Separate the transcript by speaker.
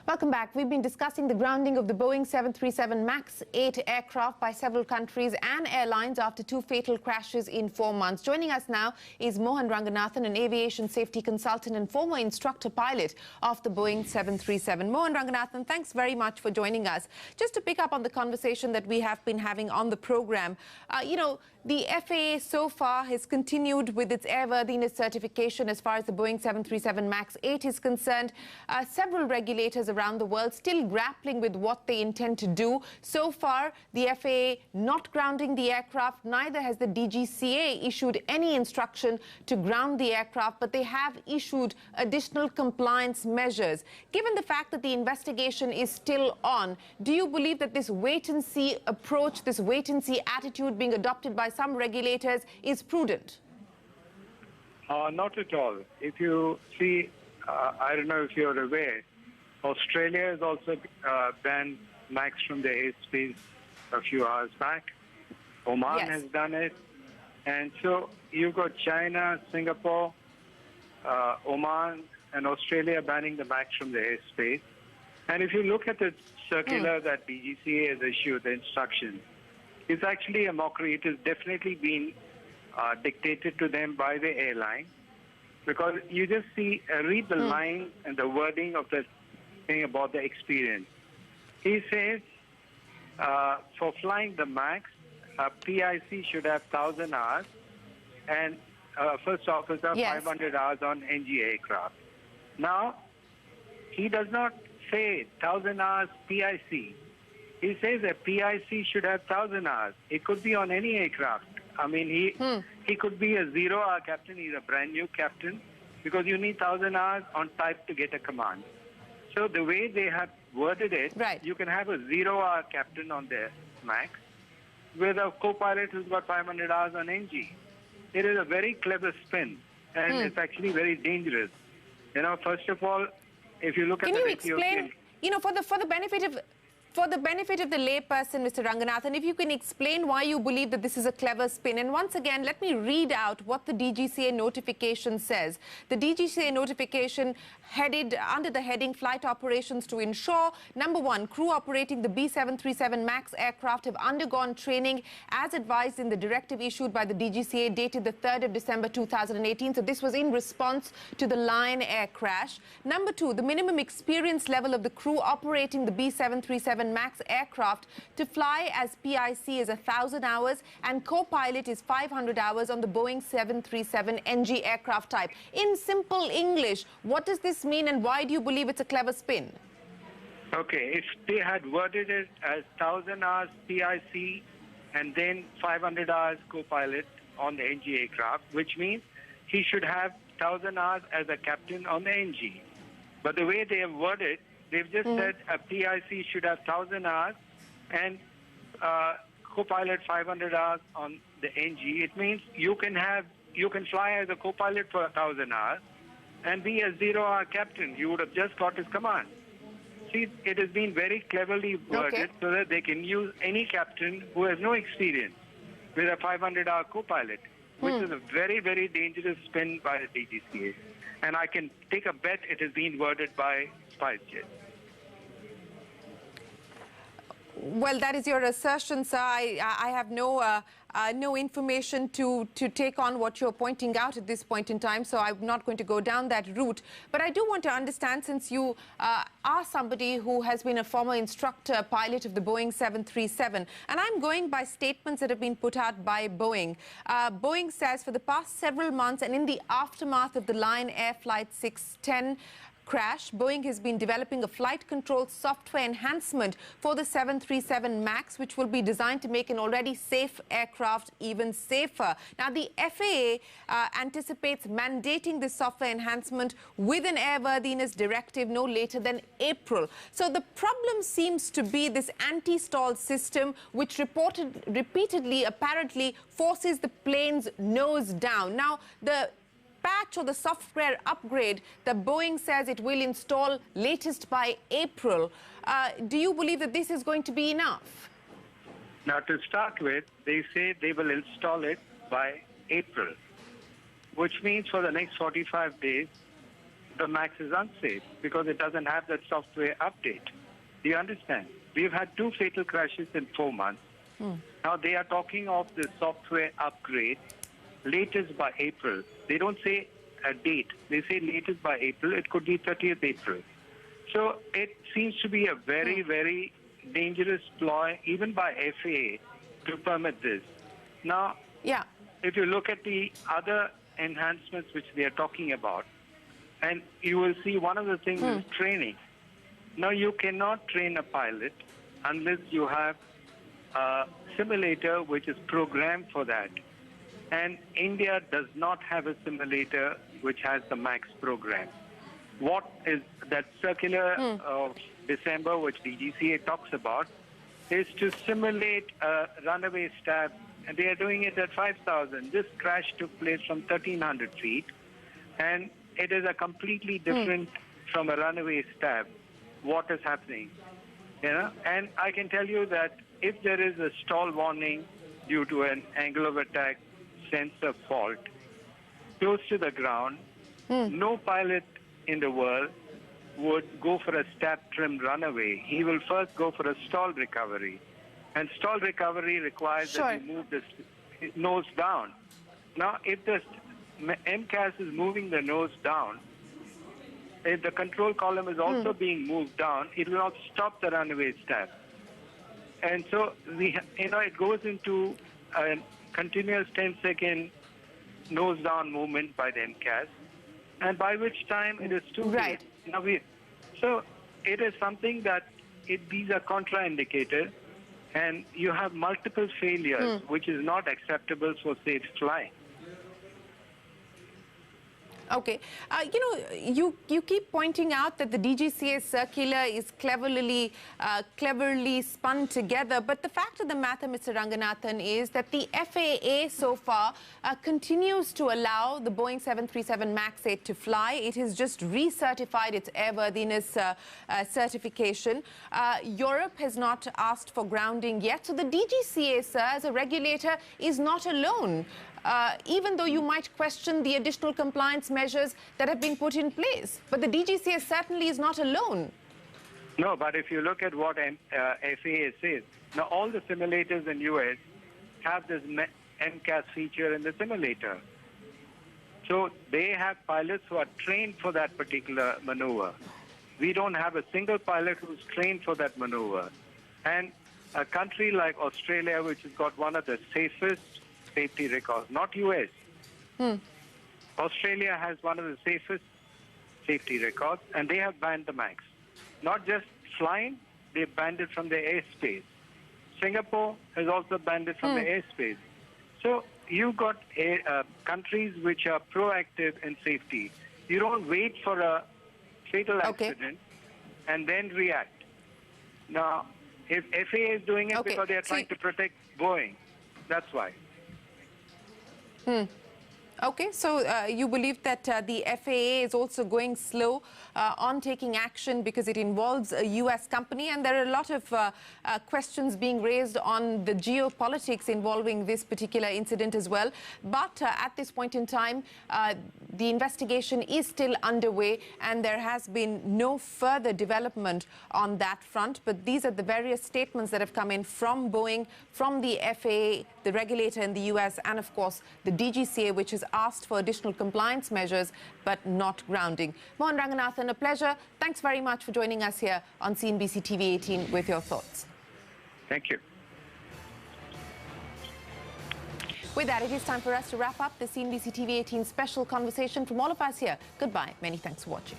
Speaker 1: Welcome back. We've been discussing the grounding of the Boeing 737 MAX 8 aircraft by several countries and airlines after two fatal crashes in 4 months. Joining us now is Mohan Ranganathan, an aviation safety consultant and former instructor pilot of the Boeing 737. Mohan Ranganathan, thanks very much for joining us. Just to pick up on the conversation that we have been having on the program, the FAA so far has continued with its airworthiness certification as far as the Boeing 737 MAX 8 is concerned. Several regulators around the world still grappling with what they intend to do. So far, the FAA not grounding the aircraft, neither has the DGCA issued any instruction to ground the aircraft, but they have issued additional compliance measures. Given the fact that the investigation is still on, do you believe that this wait-and-see approach, this wait-and-see attitude being adopted by some regulators is prudent?
Speaker 2: Not at all. If you see, I don't know if you're aware, Australia has also banned MAX from the airspace a few hours back. Oman has done it. And so you've got China, Singapore, Oman, and Australia banning the MAX from the airspace. And if you look at the circular that DGCA has issued, the instructions, it's actually a mockery. It has definitely been dictated to them by the airline, because you just see, read the line and the wording of the thing about the experience. He says, for flying the MAX, PIC should have 1,000 hours, and first officer 500 hours on NG aircraft. Now, he does not say 1,000 hours PIC. He says that PIC should have 1,000 hours. It could be on any aircraft. I mean, he could be a 0-hour captain. He's a brand new captain, because you need 1,000 hours on type to get a command. So the way they have worded it, you can have a 0-hour captain on the MAX with a co-pilot who's got 500 hours on NG. It is a very clever spin, and it's actually very dangerous. You know, first of all, if you look at the
Speaker 1: explain, for the benefit of the layperson, Mr. Ranganathan, if you can explain why you believe that this is a clever spin. And once again, let me read out what the DGCA notification says. The DGCA notification headed under the heading Flight Operations to ensure, number one, crew operating the B737 MAX aircraft have undergone training as advised in the directive issued by the DGCA dated the 3rd of December 2018. So this was in response to the Lion Air crash. Number two, the minimum experience level of the crew operating the B737 MAX aircraft to fly as PIC is 1,000 hours and co-pilot is 500 hours on the Boeing 737 NG aircraft type. In simple English, what does this mean, and why do you believe it's a clever spin?
Speaker 2: Okay, if they had worded it as 1,000 hours PIC and then 500 hours co-pilot on the NG aircraft, which means he should have 1,000 hours as a captain on the NG. But the way they have worded, they've just said a PIC should have 1,000 hours and co-pilot 500 hours on the NG. It means you can fly as a co-pilot for 1,000 hours and be a 0-hour captain. You would have just got his command. See, it has been very cleverly worded so that they can use any captain who has no experience with a 500-hour co-pilot, which is a very, very dangerous spin by the DGCA. And I can take a bet it has been worded by SpiceJet.
Speaker 1: Well, that is your assertion, sir. I have no information to take on what you're pointing out at this point in time, so I'm not going to go down that route. But I do want to understand, since you are somebody who has been a former instructor pilot of the Boeing 737, and I'm going by statements that have been put out by Boeing. Boeing says for the past several months and in the aftermath of the Lion Air Flight 610 crash, Boeing has been developing a flight control software enhancement for the 737 MAX, which will be designed to make an already safe aircraft even safer. Now, the FAA anticipates mandating this software enhancement with an airworthiness directive no later than April. So the problem seems to be this anti-stall system, which repeatedly apparently forces the plane's nose down. Now, the patch or the software upgrade that Boeing says it will install latest by April. Do you believe that this is going to be enough?
Speaker 2: Now, to start with, they say they will install it by April, which means for the next 45 days, the MAX is unsafe because it doesn't have that software update. Do you understand? We've had 2 fatal crashes in 4 months. Now they are talking of the software upgrade latest by April. They don't say a date. They say latest by April. It could be 30th April. So it seems to be a very, very dangerous ploy, even by FAA, to permit this. Now, if you look at the other enhancements which they are talking about, and you will see one of the things is training. Now, you cannot train a pilot unless you have a simulator which is programmed for that. And India does not have a simulator which has the MAX program. What is that circular of December, which DGCA talks about, is to simulate a runaway stab, and they are doing it at 5,000. This crash took place from 1,300 feet, and it is a completely different from a runaway stab. What is happening? You know, and I can tell you that if there is a stall warning due to an angle of attack sensor fault close to the ground, no pilot in the world would go for a stab trim runaway. He will first go for a stall recovery. And stall recovery requires that you move the nose down. Now, if the MCAS is moving the nose down, if the control column is also being moved down, it will not stop the runaway stab. And so, it goes into a continuous 10-second nose down movement by the MCAS, and by which time it is too late. Now so it is something that these are contraindicated, and you have multiple failures, which is not acceptable for safe flying.
Speaker 1: Okay. You keep pointing out that the DGCA circular is cleverly spun together. But the fact of the matter, Mr. Ranganathan, is that the FAA so far continues to allow the Boeing 737 MAX 8 to fly. It has just recertified its airworthiness certification. Europe has not asked for grounding yet. So the DGCA, sir, as a regulator, is not alone. Even though you might question the additional compliance measures that have been put in place. But the DGCA certainly is not alone.
Speaker 2: No, but if you look at what FAA says, now all the simulators in US have this MCAS feature in the simulator. So they have pilots who are trained for that particular maneuver. We don't have a single pilot who's trained for that maneuver. And a country like Australia, which has got one of the safest safety records, not US. Australia has one of the safest safety records, and they have banned the MAX. Not just flying, they banned it from the airspace. Singapore has also banned it from the airspace. So you've got countries which are proactive in safety. You don't wait for a fatal accident and then react. Now, if FAA is doing it because they are trying to protect Boeing, that's why.
Speaker 1: Okay, so you believe that the FAA is also going slow on taking action because it involves a US company, and there are a lot of questions being raised on the geopolitics involving this particular incident as well. But at this point in time, the investigation is still underway, and there has been no further development on that front. But these are the various statements that have come in from Boeing, from the FAA, the regulator in the US, and of course the DGCA, which has asked for additional compliance measures but not grounding. Mohan Ranganathan, a pleasure. Thanks very much for joining us here on CNBC TV 18 with your thoughts.
Speaker 2: Thank you.
Speaker 1: With that, it is time for us to wrap up the CNBC TV 18 special conversation from all of us here. Goodbye. Many thanks for watching.